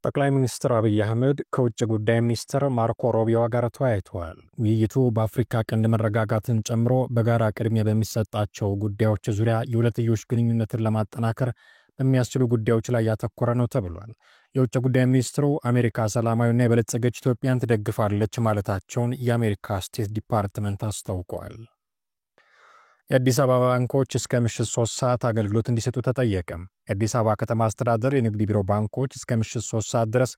ጠቅላይ ሚኒስትር አብይ አህመድ ከውጭ ጉዳይ ሚኒስትር ማርኮ ሩቢዮ ጋር ተወያይተዋል። ውይይቱ በአፍሪካ ቀንድ መረጋጋትን ጨምሮ በጋራ ቅድሚያ በሚሰጣቸው ጉዳዮች ዙሪያ የሁለትዮሽ ግንኙነትን ለማጠናከር በሚያስችሉ ጉዳዮች ላይ ያተኮረ ነው ተብሏል። የውጭ ጉዳይ ሚኒስትሩ አሜሪካ ሰላማዊና የበለጸገች ኢትዮጵያን ትደግፋለች ማለታቸውን የአሜሪካ ስቴት ዲፓርትመንት አስታውቋል። የአዲስ አበባ ባንኮች እስከ ምሽት 3 ሰዓት አገልግሎት እንዲሰጡ ተጠየቀ። የአዲስ አበባ ከተማ አስተዳደር የንግድ ቢሮ ባንኮች እስከ ምሽት 3 ሰዓት ድረስ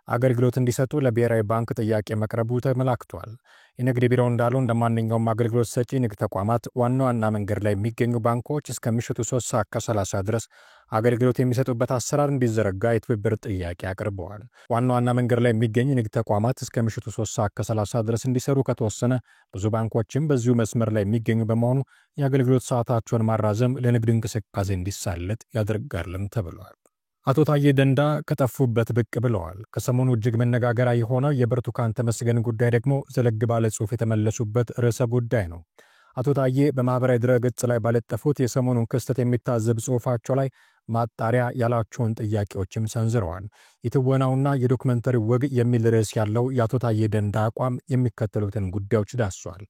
አገልግሎት እንዲሰጡ ለብሔራዊ ባንክ ጥያቄ መቅረቡ ተመላክቷል። የንግድ ቢሮ እንዳለው እንደማንኛውም አገልግሎት ሰጪ ንግድ ተቋማት ዋና ዋና መንገድ ላይ የሚገኙ ባንኮች እስከ ምሽቱ 3 ሰዓት ከ30 ድረስ አገልግሎት የሚሰጡበት አሰራር እንዲዘረጋ የትብብር ጥያቄ አቅርበዋል። ዋና ዋና መንገድ ላይ የሚገኙ ንግድ ተቋማት እስከ ምሽቱ 3 ሰዓት ከ30 ድረስ እንዲሰሩ ከተወሰነ ብዙ ባንኮችም በዚሁ መስመር ላይ የሚገኙ በመሆኑ የአገልግሎት ሰዓታቸውን ማራዘም ለንግድ እንቅስቃሴ እንዲሳለጥ ያደርጋልም ተብሏል። አቶ ታዬ ደንዳ ከጠፉበት ብቅ ብለዋል። ከሰሞኑ እጅግ መነጋገሪያ የሆነው የብርቱካን ተመስገን ጉዳይ ደግሞ ዘለግ ባለ ጽሑፍ የተመለሱበት ርዕሰ ጉዳይ ነው። አቶ ታዬ በማኅበራዊ ድረ-ገጽ ላይ ባለጠፉት የሰሞኑን ክስተት የሚታዘብ ጽሑፋቸው ላይ ማጣሪያ ያላቸውን ጥያቄዎችም ሰንዝረዋል። የትወናውና የዶክመንተሪ ወግ የሚል ርዕስ ያለው የአቶ ታዬ ደንዳ አቋም የሚከተሉትን ጉዳዮች ዳሷል።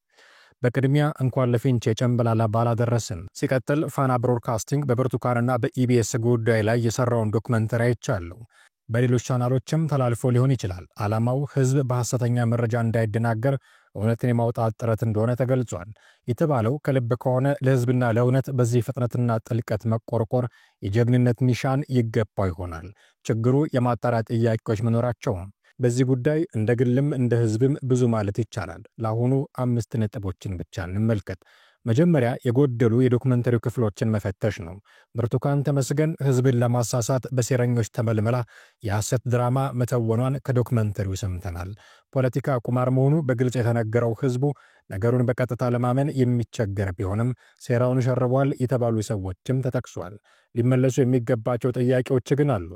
በቅድሚያ እንኳን ለፊንቼ ጨምበላላ ባላደረስን። ሲቀጥል ፋና ብሮድካስቲንግ በብርቱካንና በኢቢኤስ ጉዳይ ላይ የሰራውን ዶክመንተሪ አይቻለሁ። በሌሎች ቻናሎችም ተላልፎ ሊሆን ይችላል። ዓላማው ሕዝብ በሐሰተኛ መረጃ እንዳይደናገር እውነትን የማውጣት ጥረት እንደሆነ ተገልጿል። የተባለው ከልብ ከሆነ ለሕዝብና ለእውነት በዚህ ፍጥነትና ጥልቀት መቆርቆር የጀግንነት ኒሻን ይገባው ይሆናል። ችግሩ የማጣሪያ ጥያቄዎች መኖራቸው ነው። በዚህ ጉዳይ እንደ ግልም እንደ ሕዝብም ብዙ ማለት ይቻላል። ለአሁኑ 5 ነጥቦችን ብቻ እንመልከት። መጀመሪያ የጎደሉ የዶክመንተሪው ክፍሎችን መፈተሽ ነው። ብርቱካን ተመስገን ሕዝብን ለማሳሳት በሴረኞች ተመልምላ የሐሰት ድራማ መተወኗን ከዶክመንተሪው ሰምተናል። ፖለቲካ ቁማር መሆኑ በግልጽ የተነገረው ሕዝቡ ነገሩን በቀጥታ ለማመን የሚቸገር ቢሆንም ሴራውን ሸርቧል የተባሉ ሰዎችም ተጠቅሷል። ሊመለሱ የሚገባቸው ጥያቄዎች ግን አሉ።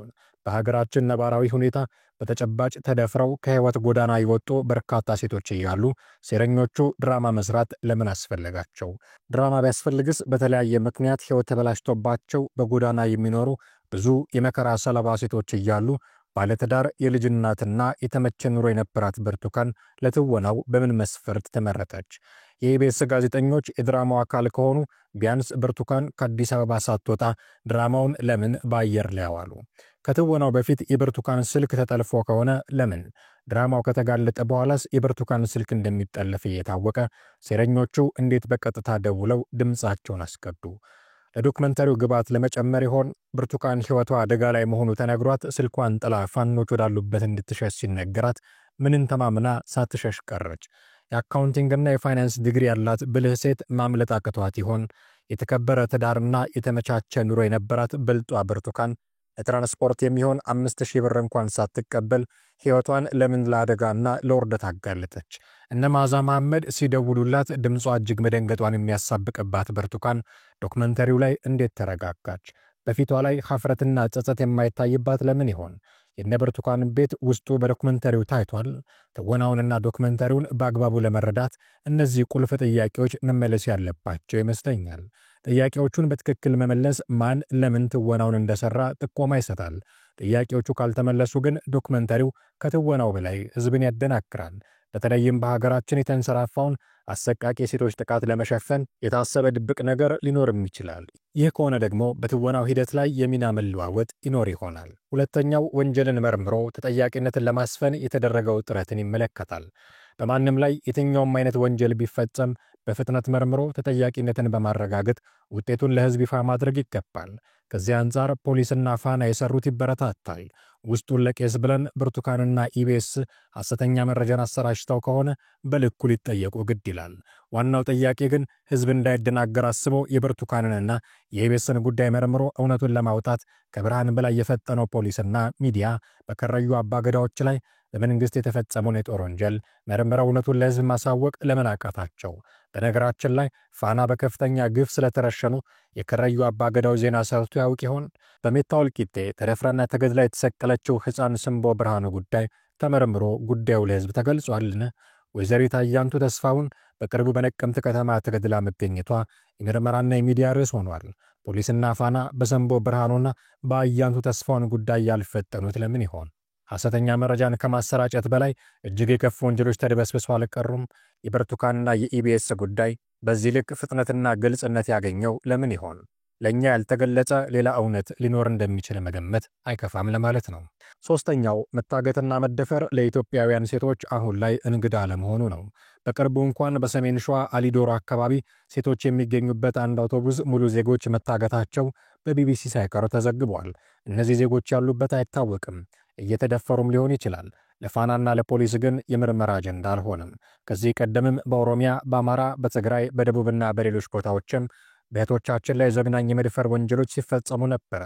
በሀገራችን ነባራዊ ሁኔታ በተጨባጭ ተደፍረው ከሕይወት ጎዳና የወጡ በርካታ ሴቶች እያሉ ሴረኞቹ ድራማ መስራት ለምን አስፈለጋቸው? ድራማ ቢያስፈልግስ በተለያየ ምክንያት ሕይወት ተበላሽቶባቸው በጎዳና የሚኖሩ ብዙ የመከራ ሰለባ ሴቶች እያሉ ባለትዳር የልጅ እናትና የተመቸ ኑሮ የነበራት ብርቱካን ለትወናው በምን መስፈርት ተመረጠች? የኢቢኤስ ጋዜጠኞች የድራማው አካል ከሆኑ ቢያንስ ብርቱካን ከአዲስ አበባ ሳትወጣ ድራማውን ለምን በአየር ላይ ያዋሉ? ከትወናው በፊት የብርቱካን ስልክ ተጠልፎ ከሆነ ለምን? ድራማው ከተጋለጠ በኋላስ የብርቱካን ስልክ እንደሚጠለፍ እየታወቀ ሴረኞቹ እንዴት በቀጥታ ደውለው ድምፃቸውን አስቀዱ? ለዶክመንተሪው ግብዓት ለመጨመር ይሆን? ብርቱካን ሕይወቷ አደጋ ላይ መሆኑ ተነግሯት ስልኳን ጥላ ፋኖች ወዳሉበት እንድትሸሽ ሲነገራት ምንን ተማምና ሳትሸሽ ቀረች? የአካውንቲንግና የፋይናንስ ዲግሪ ያላት ብልህ ሴት ማምለጥ አቅቷት ይሆን? የተከበረ ትዳርና የተመቻቸ ኑሮ የነበራት ብልጧ ብርቱካን ለትራንስፖርት የሚሆን 5000 ብር እንኳን ሳትቀበል ሕይወቷን ለምን ለአደጋና ለውርደት አጋለጠች? እነ መዓዛ መሐመድ ሲደውሉላት ድምጿ እጅግ መደንገጧን የሚያሳብቅባት ብርቱካን ዶክመንተሪው ላይ እንዴት ተረጋጋች? በፊቷ ላይ ሐፍረትና ጸጸት የማይታይባት ለምን ይሆን? የነ ብርቱካን ቤት ውስጡ በዶክመንተሪው ታይቷል። ትወናውንና ዶክመንተሪውን በአግባቡ ለመረዳት እነዚህ ቁልፍ ጥያቄዎች መመለስ ያለባቸው ይመስለኛል። ጥያቄዎቹን በትክክል መመለስ ማን ለምን ትወናውን እንደሰራ ጥቆማ ይሰጣል። ጥያቄዎቹ ካልተመለሱ ግን ዶክመንተሪው ከትወናው በላይ ሕዝብን ያደናክራል። በተለይም በሀገራችን የተንሰራፋውን አሰቃቂ የሴቶች ጥቃት ለመሸፈን የታሰበ ድብቅ ነገር ሊኖርም ይችላል። ይህ ከሆነ ደግሞ በትወናው ሂደት ላይ የሚና መለዋወጥ ይኖር ይሆናል። ሁለተኛው ወንጀልን መርምሮ ተጠያቂነትን ለማስፈን የተደረገው ጥረትን ይመለከታል። በማንም ላይ የትኛውም አይነት ወንጀል ቢፈጸም በፍጥነት መርምሮ ተጠያቂነትን በማረጋገጥ ውጤቱን ለሕዝብ ይፋ ማድረግ ይገባል። ከዚህ አንጻር ፖሊስና ፋና የሰሩት ይበረታታል። ውስጡን ለቄስ ብለን ብርቱካንና ኢቢኤስ ሐሰተኛ መረጃን አሰራጭተው ከሆነ በልኩ ሊጠየቁ ግድ ይላል። ዋናው ጥያቄ ግን ሕዝብ እንዳይደናገር አስቦ የብርቱካንንና የኢቢኤስን ጉዳይ መርምሮ እውነቱን ለማውጣት ከብርሃን በላይ የፈጠነው ፖሊስና ሚዲያ በከረዩ አባገዳዎች ላይ በመንግሥት የተፈጸመውን የጦር ወንጀል መርምረው እውነቱን ለሕዝብ ማሳወቅ ለምን አቃታቸው? በነገራችን ላይ ፋና በከፍተኛ ግፍ ስለተረሸኑ የከረዩ አባገዳው ዜና ሰርቶ ያውቅ ይሆን? በሜታ ወልቂጤ ተደፍራና ተገድላ የተሰቀለችው ሕፃን ስንቦ ብርሃኑ ጉዳይ ተመርምሮ ጉዳዩ ለሕዝብ ተገልጿልን? ወይዘሪት አያንቱ ተስፋውን በቅርቡ በነቀምት ከተማ ተገድላ መገኘቷ የምርመራና የሚዲያ ርዕስ ሆኗል። ፖሊስና ፋና በሰንቦ ብርሃኑና በአያንቱ ተስፋውን ጉዳይ ያልፈጠኑት ለምን ይሆን? ሐሰተኛ መረጃን ከማሰራጨት በላይ እጅግ የከፉ ወንጀሎች ተድበስብሰው አልቀሩም። የብርቱካንና የኢቢኤስ ጉዳይ በዚህ ልክ ፍጥነትና ግልጽነት ያገኘው ለምን ይሆን? ለእኛ ያልተገለጸ ሌላ እውነት ሊኖር እንደሚችል መገመት አይከፋም ለማለት ነው። ሶስተኛው መታገትና መደፈር ለኢትዮጵያውያን ሴቶች አሁን ላይ እንግዳ አለመሆኑ ነው። በቅርቡ እንኳን በሰሜን ሸዋ አሊዶሮ አካባቢ ሴቶች የሚገኙበት አንድ አውቶቡስ ሙሉ ዜጎች መታገታቸው በቢቢሲ ሳይቀር ተዘግቧል። እነዚህ ዜጎች ያሉበት አይታወቅም። እየተደፈሩም ሊሆን ይችላል። ለፋናና ለፖሊስ ግን የምርመራ አጀንዳ አልሆነም። ከዚህ ቀደምም በኦሮሚያ፣ በአማራ፣ በትግራይ፣ በደቡብና በሌሎች ቦታዎችም በእህቶቻችን ላይ ዘግናኝ የመድፈር ወንጀሎች ሲፈጸሙ ነበር።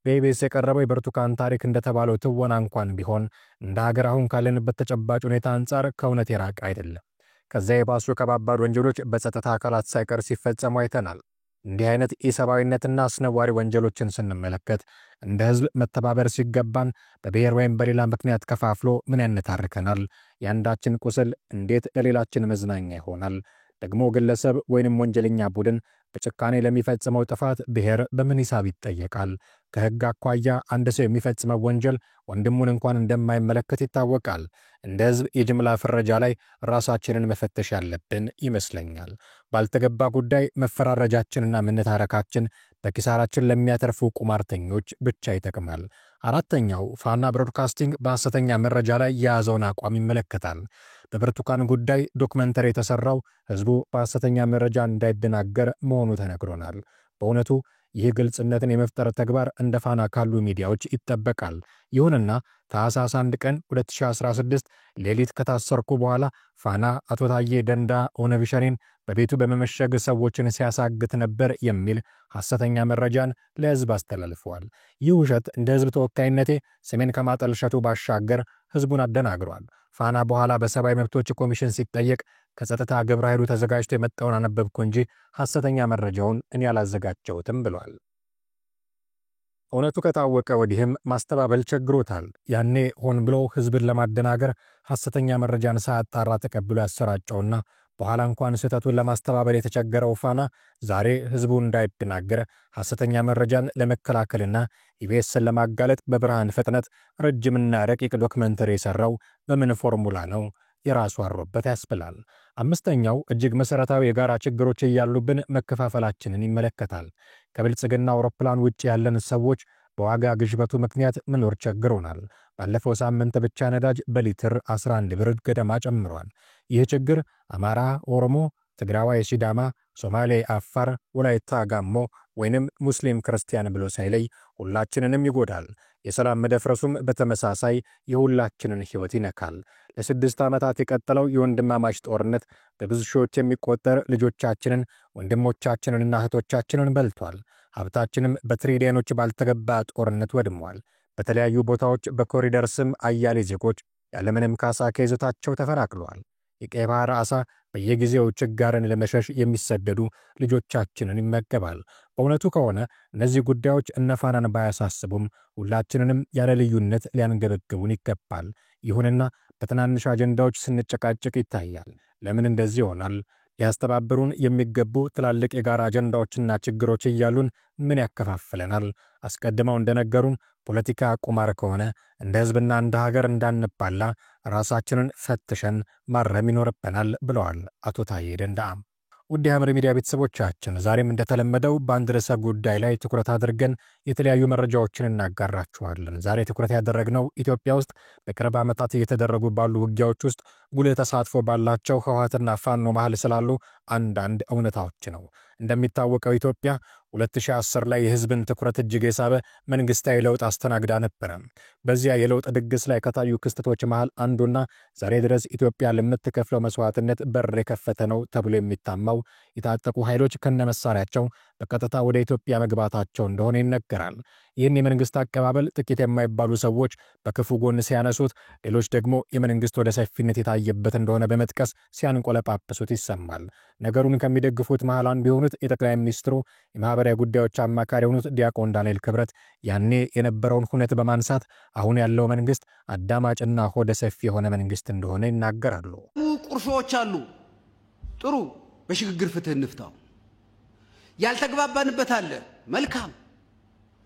በኢቢኤስ የቀረበው የብርቱካን ታሪክ እንደተባለው ትወና እንኳን ቢሆን እንደ ሀገር አሁን ካለንበት ተጨባጭ ሁኔታ አንጻር ከእውነት የራቀ አይደለም። ከዚያ የባሱ ከባባድ ወንጀሎች በጸጥታ አካላት ሳይቀር ሲፈጸሙ አይተናል። እንዲህ አይነት ኢሰብአዊነትና አስነዋሪ ወንጀሎችን ስንመለከት እንደ ሕዝብ መተባበር ሲገባን በብሔር ወይም በሌላ ምክንያት ከፋፍሎ ምን ያነታርከናል? የአንዳችን ቁስል እንዴት ለሌላችን መዝናኛ ይሆናል? ደግሞ ግለሰብ ወይንም ወንጀለኛ ቡድን በጭካኔ ለሚፈጽመው ጥፋት ብሔር በምን ሂሳብ ይጠየቃል? ከሕግ አኳያ አንድ ሰው የሚፈጽመው ወንጀል ወንድሙን እንኳን እንደማይመለከት ይታወቃል። እንደ ሕዝብ የጅምላ ፍረጃ ላይ ራሳችንን መፈተሽ ያለብን ይመስለኛል። ባልተገባ ጉዳይ መፈራረጃችንና መነታረካችን በኪሳራችን ለሚያተርፉ ቁማርተኞች ብቻ ይጠቅማል። አራተኛው ፋና ብሮድካስቲንግ በሐሰተኛ መረጃ ላይ የያዘውን አቋም ይመለከታል። በብርቱካን ጉዳይ ዶክመንተሪ የተሰራው ሕዝቡ በሐሰተኛ መረጃ እንዳይደናገር መሆኑ ተነግሮናል። በእውነቱ ይህ ግልጽነትን የመፍጠር ተግባር እንደ ፋና ካሉ ሚዲያዎች ይጠበቃል። ይሁንና ታኅሳስ 1 ቀን 2016 ሌሊት ከታሰርኩ በኋላ ፋና አቶ ታዬ ደንዳ ኦነግ ሸኔን በቤቱ በመመሸግ ሰዎችን ሲያሳግት ነበር የሚል ሐሰተኛ መረጃን ለሕዝብ አስተላልፈዋል። ይህ ውሸት እንደ ሕዝብ ተወካይነቴ ስሜን ከማጠልሸቱ ባሻገር ሕዝቡን አደናግሯል። ፋና በኋላ በሰብአዊ መብቶች ኮሚሽን ሲጠየቅ ከጸጥታ ግብረ ኃይሉ ተዘጋጅቶ የመጣውን አነበብኩ እንጂ ሐሰተኛ መረጃውን እኔ አላዘጋጀሁትም ብሏል። እውነቱ ከታወቀ ወዲህም ማስተባበል ቸግሮታል። ያኔ ሆን ብሎ ሕዝብን ለማደናገር ሐሰተኛ መረጃን ሳያጣራ ተቀብሎ ያሰራጨውና በኋላ እንኳን ስህተቱን ለማስተባበል የተቸገረው ፋና ዛሬ ሕዝቡ እንዳይደናገር ሐሰተኛ መረጃን ለመከላከልና ኢቢኤስን ለማጋለጥ በብርሃን ፍጥነት ረጅምና ረቂቅ ዶክመንተሪ የሠራው በምን ፎርሙላ ነው? የራሱ አሮበት ያስብላል። አምስተኛው እጅግ መሠረታዊ የጋራ ችግሮች እያሉብን መከፋፈላችንን ይመለከታል። ከብልጽግና አውሮፕላን ውጭ ያለን ሰዎች በዋጋ ግሽበቱ ምክንያት መኖር ቸግሮናል። ባለፈው ሳምንት ብቻ ነዳጅ በሊትር 11 ብር ገደማ ጨምሯል። ይህ ችግር አማራ፣ ኦሮሞ፣ ትግራዋይ፣ ሲዳማ፣ ሶማሌ፣ አፋር፣ ወላይታ፣ ጋሞ ወይንም ሙስሊም ክርስቲያን ብሎ ሳይለይ ሁላችንንም ይጎዳል። የሰላም መደፍረሱም በተመሳሳይ የሁላችንን ሕይወት ይነካል። ለ6 ዓመታት የቀጠለው የወንድማማች ጦርነት በብዙ ሺዎች የሚቆጠር ልጆቻችንን፣ ወንድሞቻችንንና እህቶቻችንን በልቷል። ሀብታችንም በትሪሊዮኖች ባልተገባ ጦርነት ወድሟል። በተለያዩ ቦታዎች በኮሪደር ስም አያሌ ዜጎች ያለምንም ካሳ ከይዞታቸው ተፈናቅለዋል። የቀይ ባህር ዓሣ በየጊዜው ችጋርን ለመሸሽ የሚሰደዱ ልጆቻችንን ይመገባል። በእውነቱ ከሆነ እነዚህ ጉዳዮች እነፋናን ባያሳስቡም ሁላችንንም ያለ ልዩነት ሊያንገበግቡን ይገባል። ይሁንና በትናንሽ አጀንዳዎች ስንጨቃጭቅ ይታያል። ለምን እንደዚህ ይሆናል? ሊያስተባብሩን የሚገቡ ትላልቅ የጋራ አጀንዳዎችና ችግሮች እያሉን ምን ያከፋፍለናል? አስቀድመው እንደነገሩን ፖለቲካ ቁማር ከሆነ እንደ ሕዝብና እንደ ሀገር እንዳንባላ ራሳችንን ፈትሸን ማረም ይኖርብናል ብለዋል አቶ ታዬ ደንደዓ። ውድ የሐመር ሚዲያ ቤተሰቦቻችን ዛሬም እንደተለመደው በአንድ ርዕሰ ጉዳይ ላይ ትኩረት አድርገን የተለያዩ መረጃዎችን እናጋራችኋለን። ዛሬ ትኩረት ያደረግነው ኢትዮጵያ ውስጥ በቅርብ ዓመታት እየተደረጉ ባሉ ውጊያዎች ውስጥ ጉልህ ተሳትፎ ባላቸው ህወሓትና ፋኖ መሃል ስላሉ አንዳንድ እውነታዎች ነው። እንደሚታወቀው ኢትዮጵያ 2010 ላይ የህዝብን ትኩረት እጅግ የሳበ መንግስታዊ ለውጥ አስተናግዳ ነበረ። በዚያ የለውጥ ድግስ ላይ ከታዩ ክስተቶች መሃል አንዱና ዛሬ ድረስ ኢትዮጵያ ለምትከፍለው መስዋዕትነት በር የከፈተ ነው ተብሎ የሚታማው የታጠቁ ኃይሎች ከነመሳሪያቸው በቀጥታ ወደ ኢትዮጵያ መግባታቸው እንደሆነ ይነገራል። ይህን የመንግስት አቀባበል ጥቂት የማይባሉ ሰዎች በክፉ ጎን ሲያነሱት፣ ሌሎች ደግሞ የመንግስት ወደ ሰፊነት የታየበት እንደሆነ በመጥቀስ ሲያንቆለጳጵሱት ይሰማል። ነገሩን ከሚደግፉት መሃል አንዱ የሆኑት የጠቅላይ ሚኒስትሩ የማህበራዊ ጉዳዮች አማካሪ የሆኑት ዲያቆን ዳንኤል ክብረት ያኔ የነበረውን ሁኔት በማንሳት አሁን ያለው መንግስት አዳማጭና ሆደ ሰፊ የሆነ መንግስት እንደሆነ ይናገራሉ። ቁርሾች አሉ። ጥሩ፣ በሽግግር ፍትህ እንፍታው። ያልተግባባንበት አለ፣ መልካም፣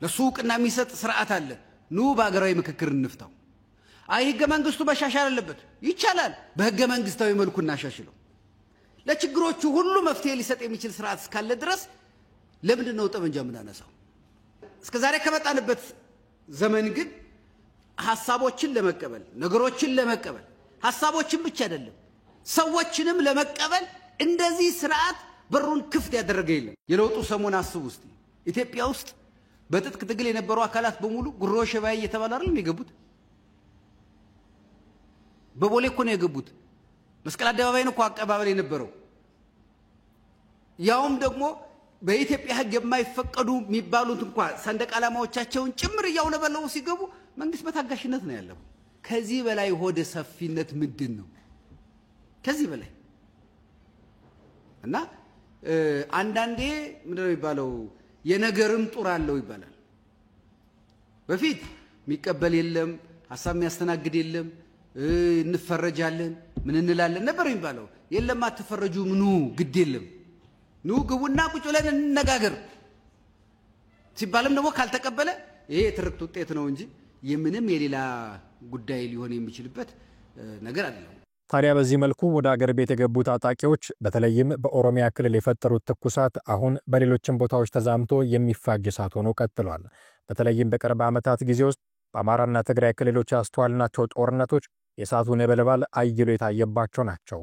ለሱ ዕውቅና የሚሰጥ ስርዓት አለ፣ ኑ በሀገራዊ ምክክር እንፍታው። አይ ህገ መንግስቱ መሻሻል አለበት ይቻላል በህገ መንግስታዊ መልኩ እናሻሽለው ለችግሮቹ ሁሉ መፍትሄ ሊሰጥ የሚችል ስርዓት እስካለ ድረስ ለምንድን ነው ጠመንጃ ምናነሳው እስከዛሬ ከመጣንበት ዘመን ግን ሐሳቦችን ለመቀበል ነገሮችን ለመቀበል ሐሳቦችን ብቻ አይደለም ሰዎችንም ለመቀበል እንደዚህ ስርዓት በሩን ክፍት ያደረገ የለም የለውጡ ሰሞን አስቡ እስቲ ኢትዮጵያ ውስጥ በትጥቅ ትግል የነበሩ አካላት በሙሉ ጉሮ ሸባይ እየተባለ አይደል የገቡት በቦሌ እኮ ነው የገቡት መስቀል አደባባይ ነው እኮ አቀባበል የነበረው ያውም ደግሞ በኢትዮጵያ ህግ የማይፈቀዱ የሚባሉት እንኳን ሰንደቅ ዓላማዎቻቸውን ጭምር ያውለበለው ሲገቡ መንግስት በታጋሽነት ነው ያለው ከዚህ በላይ ሆደ ሰፊነት ምንድነው ከዚህ በላይ እና አንዳንዴ ምንድነው ይባለው የነገርም ጡር አለው ይባላል በፊት የሚቀበል የለም ሐሳብ የሚያስተናግድ የለም እንፈረጃለን ምን እንላለን ነበር ይባለው የለም አትፈረጁ ምኑ ግድ የለም ኑ ግቡና ቁጭ ብለን እንነጋገር ሲባልም ደግሞ ካልተቀበለ ይሄ ትርክት ውጤት ነው እንጂ የምንም የሌላ ጉዳይ ሊሆን የሚችልበት ነገር አይደለም ታዲያ በዚህ መልኩ ወደ አገር ቤት የገቡ ታጣቂዎች በተለይም በኦሮሚያ ክልል የፈጠሩት ትኩሳት አሁን በሌሎችም ቦታዎች ተዛምቶ የሚፋጅ እሳት ሆኖ ቀጥሏል በተለይም በቅርብ ዓመታት ጊዜ ውስጥ በአማራና ትግራይ ክልሎች ያስተዋልናቸው ጦርነቶች የእሳቱ ነበልባል አይሎ የታየባቸው ናቸው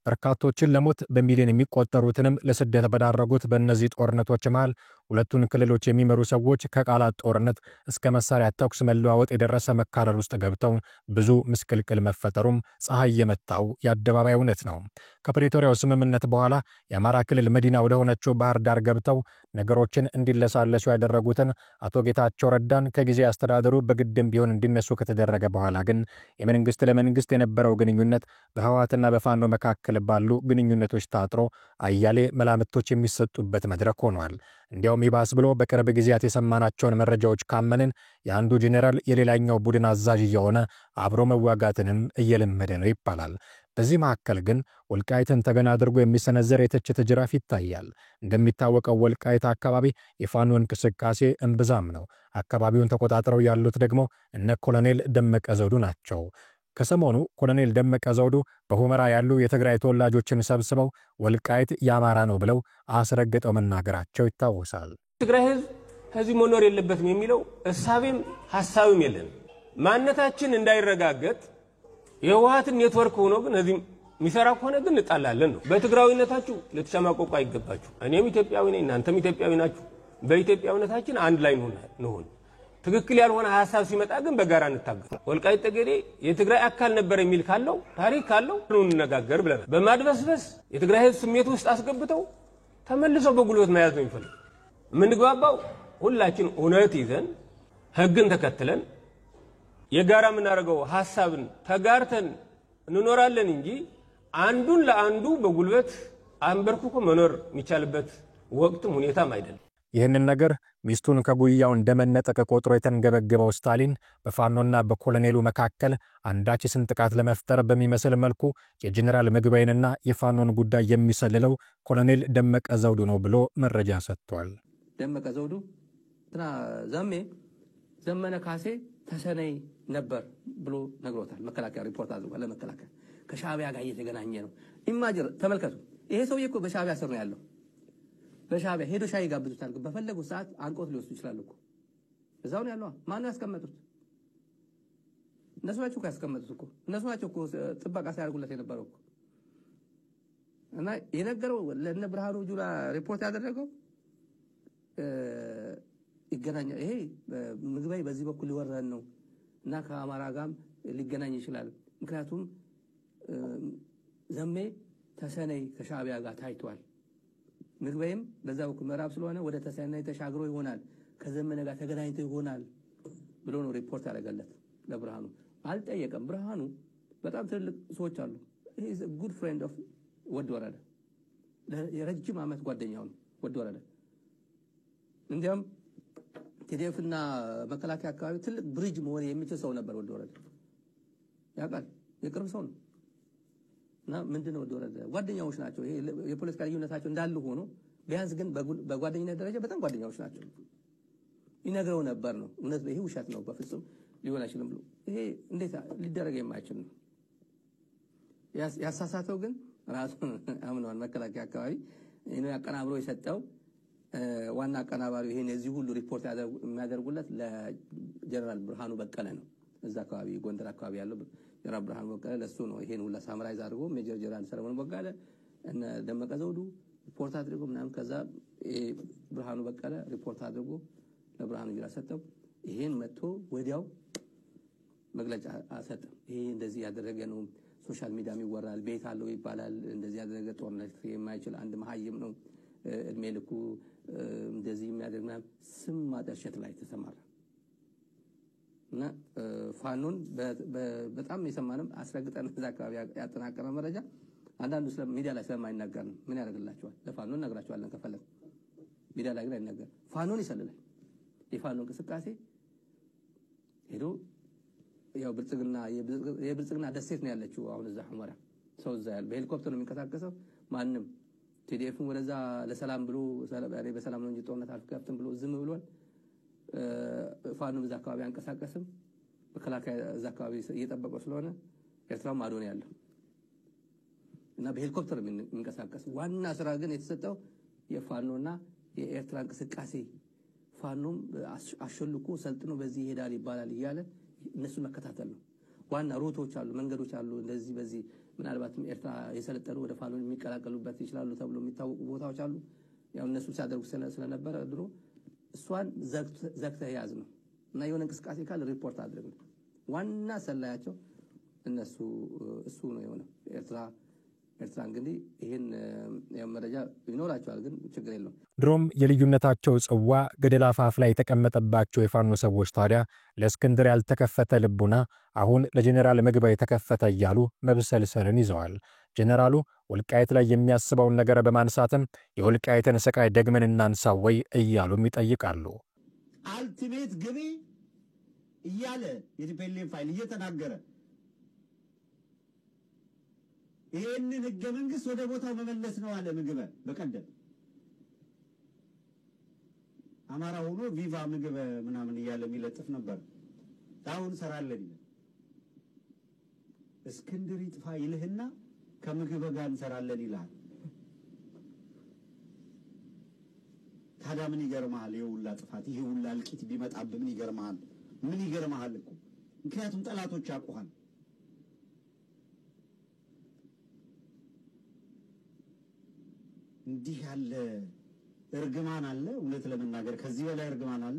በርካቶችን ለሞት በሚሊዮን የሚቆጠሩትንም ለስደት በዳረጉት በእነዚህ ጦርነቶች መሃል ሁለቱን ክልሎች የሚመሩ ሰዎች ከቃላት ጦርነት እስከ መሳሪያ ተኩስ መለዋወጥ የደረሰ መካረር ውስጥ ገብተው ብዙ ምስቅልቅል መፈጠሩም ፀሐይ የመታው የአደባባይ እውነት ነው ከፕሪቶሪያው ስምምነት በኋላ የአማራ ክልል መዲና ወደ ሆነችው ባህር ዳር ገብተው ነገሮችን እንዲለሳለሱ ያደረጉትን አቶ ጌታቸው ረዳን ከጊዜ አስተዳደሩ በግድም ቢሆን እንዲነሱ ከተደረገ በኋላ ግን የመንግስት ለመንግስት የነበረው ግንኙነት በህወሓትና በፋኖ መካከል ባሉ ግንኙነቶች ታጥሮ አያሌ መላምቶች የሚሰጡበት መድረክ ሆኗል እንዲያውም ይባስ ብሎ በቅርብ ጊዜያት የሰማናቸውን መረጃዎች ካመንን የአንዱ ጄኔራል የሌላኛው ቡድን አዛዥ የሆነ አብሮ መዋጋትንም እየለመደ ነው ይባላል በዚህ መካከል ግን ወልቃይትን ተገና አድርጎ የሚሰነዘር የትችት ጅራፍ ይታያል እንደሚታወቀው ወልቃይት አካባቢ የፋኖ እንቅስቃሴ እንብዛም ነው አካባቢውን ተቆጣጥረው ያሉት ደግሞ እነ ኮሎኔል ደመቀ ዘውዱ ናቸው ከሰሞኑ ኮሎኔል ደመቀ ዘውዱ በሁመራ ያሉ የትግራይ ተወላጆችን ሰብስበው ወልቃይት ያማራ ነው ብለው አስረግጠው መናገራቸው ይታወሳል ትግራይ ህዝብ ከዚህ መኖር የለበትም የሚለው እሳቤም ሐሳብም የለን ማንነታችን እንዳይረጋገጥ የህወሓትን ኔትወርክ ሆኖ ግን እዚህ ሚሰራ ከሆነ ግን እንጣላለን ነው በትግራዊነታችሁ ለተሸማቆቁ አይገባችሁ እኔም ኢትዮጵያዊ ነኝ እናንተም ኢትዮጵያዊ ናችሁ በኢትዮጵያዊነታችን አንድ ላይ ነው ትክክል ያልሆነ ሐሳብ ሲመጣ ግን በጋራ እንታገል ወልቃይት ጠገዴ የትግራይ አካል ነበር የሚል ካለው ታሪክ ካለው ነው እንነጋገር ብለናል በማድበስበስ የትግራይ ህዝብ ስሜት ውስጥ አስገብተው ተመልሰው በጉልበት መያዝ ነው የሚፈልጉ ምንግባባው ሁላችን እውነት ይዘን ህግን ተከትለን የጋራ ምናረጋው ሐሳብን ተጋርተን እንኖራለን እንጂ አንዱን ለአንዱ በጉልበት አንበርክኮ መኖር የሚቻልበት ወቅትም ሁኔታም አይደለም ይህንን ነገር ሚስቱን ከጉያው እንደመነጠቀ ቆጥሮ የተንገበገበው ስታሊን በፋኖና በኮሎኔሉ መካከል አንዳች ስንጥቃት ለመፍጠር በሚመስል መልኩ የጄኔራል ምግበይንና የፋኖን ጉዳይ የሚሰልለው ኮሎኔል ደመቀ ዘውዱ ነው ብሎ መረጃ ሰጥቷል ደመቀ ዘውዱ ትና ዘመነ ካሴ ተሰነይ ነበር ብሎ ነግሮታል መከላከያ ሪፖርት አድርጓል ለመከላከያ ከሻቢያ ጋር እየተገናኘ ነው ኢማጅር ተመልከቱ ይሄ ሰውዬ እኮ በሻቢያ ስር ነው ያለው በሻቢያ ሄዶ ሻይ ጋብዙታል በፈለጉ ሰዓት አንቆት ሊወስዱ ይችላል እኮ እዛው ነው ያለው ማን ያስቀመጡት እነሱ ናቸው ያስቀመጡት እኮ እነሱ ናቸው እኮ ጥበቃ ሲያደርጉለት የነበረው እኮ እና የነገረው ለነ ብርሃኑ ጁላ ሪፖርት ያደረገው ይገናኛ ይሄ ምግባይ በዚህ በኩል ይወራን ነው እና ከአማራ ጋም ሊገናኝ ይችላል ምክንያቱም ዘሜ ተሰነይ ከሻቢያ ጋር ታይቷል ምግባይም በዛ በኩል ምዕራብ ስለሆነ ወደ ተሰነይ ተሻግሮ ይሆናል ከዘመነ ጋር ተገናኝቶ ይሆናል ብሎ ነው ሪፖርት ያደረገለት ለብርሃኑ አልጠየቀም ብርሃኑ በጣም ትልቅ ሰዎች አሉ he is a good friend of ወድ ወረደ የረጅም ዓመት ጓደኛው ነው ወድ ወረደ እንዲያም ቲዲኤፍና መከላከያ አካባቢ ትልቅ ብሪጅ መሆን የሚችል ሰው ነበር ወድ ወረደ ያቃል የቅርብ ሰው ነው እና ምንድነው ወድ ወረደ ጓደኛዎች ናቸው ይሄ የፖለቲካ ልዩነታቸው እንዳሉ ሆኖ ቢያንስ ግን በጓደኝነት ደረጃ በጣም ጓደኛዎች ናቸው ይነግረው ነበር ነው እውነት ይሄ ውሸት ነው በፍጹም ሊሆን አይችልም ብሎ ይሄ እንዴት ሊደረግ የማይችል ነው። ያሳሳተው ግን ራሱ አምኗል። መከላከያ አካባቢ ነው ያቀናብሮ የሰጠው ዋና አቀናባሪው ይሄን እዚህ ሁሉ ሪፖርት የሚያደርጉለት ለጀነራል ብርሃኑ በቀለ ነው። እዛ አካባቢ ጎንደር አካባቢ ያለው ጀነራል ብርሃኑ በቀለ ለሱ ነው ይሄን ሁሉ ሳምራይዝ አድርጎ ሜጀር ጀነራል ሰለሞን በጋለ እና ደመቀ ዘውዱ ሪፖርት አድርጎ ምናምን ከዛ ብርሃኑ በቀለ ሪፖርት አድርጎ ለብርሃኑ ጅራ ሰጠው። ይሄን መጥቶ ወዲያው መግለጫ አሰጠ። ይሄ እንደዚህ ያደረገ ነው፣ ሶሻል ሚዲያም ይወራል፣ ቤት አለው ይባላል፣ እንደዚህ ያደረገ ጦርነት የማይችል አንድ መሀይም ነው፣ እድሜ ልኩ እንደዚህ የሚያደርግና ስም ማጠልሸት ላይ ተሰማራ እና ፋኖን በጣም የሰማንም አስረግጠን እዛ አካባቢ ያጠናቀረ መረጃ አንዳንዱ ሚዲያ ላይ ስለማይናገር ነው። ምን ያደርግላቸዋል? ለፋኖ እነግራቸዋለን ከፈለግ ሚዲያ ላይ ግን አይናገር። ፋኖን ይሰልላል። የፋኖ እንቅስቃሴ ሄዶ ያው የብልጽግና ደሴት ነው ያለችው አሁን እዛ ሁመራ ሰው እዛ ያለ በሄሊኮፕተር ነው የሚንቀሳቀሰው። ማንም ቲዲኤፍን ወደዛ ለሰላም ብሎ ያኔ በሰላም ነው እንጂ ጦርነት አልከፍትም ብሎ ዝም ብሏል። ፋኖም እዛ አካባቢ አንቀሳቀስም። መከላከያ እዛ አካባቢ እየጠበቀው ስለሆነ ኤርትራ ማዶ ነው ያለው እና በሄሊኮፕተር የሚንቀሳቀስ ዋና ስራ ግን የተሰጠው የፋኖና የኤርትራ እንቅስቃሴ ፋኖም አሸልኮ ሰልጥኖ በዚህ ይሄዳል ይባላል እያለ እነሱ መከታተል ነው። ዋና ሩቶች አሉ፣ መንገዶች አሉ። እንደዚህ በዚህ ምናልባትም ኤርትራ የሰለጠኑ ወደ ፋኖ የሚቀላቀሉበት ይችላሉ ተብሎ የሚታወቁ ቦታዎች አሉ። ያው እነሱ ሲያደርጉ ስለነበረ ድሮ እሷን ዘግተህ ያዝ ነው እና የሆነ እንቅስቃሴ ካለ ሪፖርት አድርግ ነው። ዋና ሰላያቸው እነሱ እሱ ነው የሆነው። ኤርትራ እንግዲህ ይሄን መረጃ ይኖራቸዋል፣ ግን ችግር የለውም። ድሮም የልዩነታቸው ጽዋ ገደል አፋፍ ላይ የተቀመጠባቸው የፋኖ ሰዎች ታዲያ ለእስክንድር ያልተከፈተ ልቡና አሁን ለጀኔራል ምግበይ የተከፈተ እያሉ መብሰልሰልን ይዘዋል። ጀኔራሉ ወልቃይት ላይ የሚያስበውን ነገር በማንሳትም የወልቃይትን ስቃይ ደግመን እናንሳው ወይ እያሉም ይጠይቃሉ። አልቲሜት ግቢ እያለ የቲፒኤልኤፍ ፋይል እየተናገረ ይሄንን ህገ መንግስት ወደ ቦታው መመለስ ነው አለ ምግበ በቀደም አማራ ሆኖ ቪቫ ምግበ ምናምን እያለ የሚለጥፍ ነበር። አሁን ሰራለን ይላል። እስክንድር ይጥፋ ይልህና ከምግበ ጋር እንሰራለን ይላል። ታዲያ ምን ይገርማል? ይሁላ ጥፋት ይሁላ እልቂት ቢመጣብህ ምን ይገርማል? ምን ይገርማል እኮ ምክንያቱም ጠላቶች ያውቁሃል። እንዲህ ያለ እርግማን አለ። እውነት ለመናገር ከዚህ በላይ እርግማን አለ?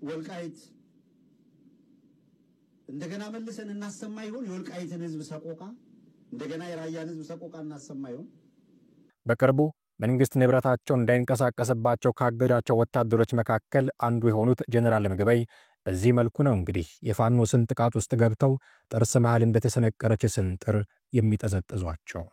ወልቃይት እንደገና መልሰን እናሰማ ይሆን? የወልቃይትን ህዝብ ሰቆቃ እንደገና የራያን ህዝብ ሰቆቃ እናሰማ ይሆን? በቅርቡ መንግስት ንብረታቸው እንዳይንቀሳቀስባቸው ካገዳቸው ወታደሮች መካከል አንዱ የሆኑት ጀነራል ምግበይ በዚህ መልኩ ነው እንግዲህ የፋኖ ስንጥቃት ውስጥ ገብተው ጥርስ መሃል እንደተሰነቀረች ስንጥር የሚጠዘጥዟቸው።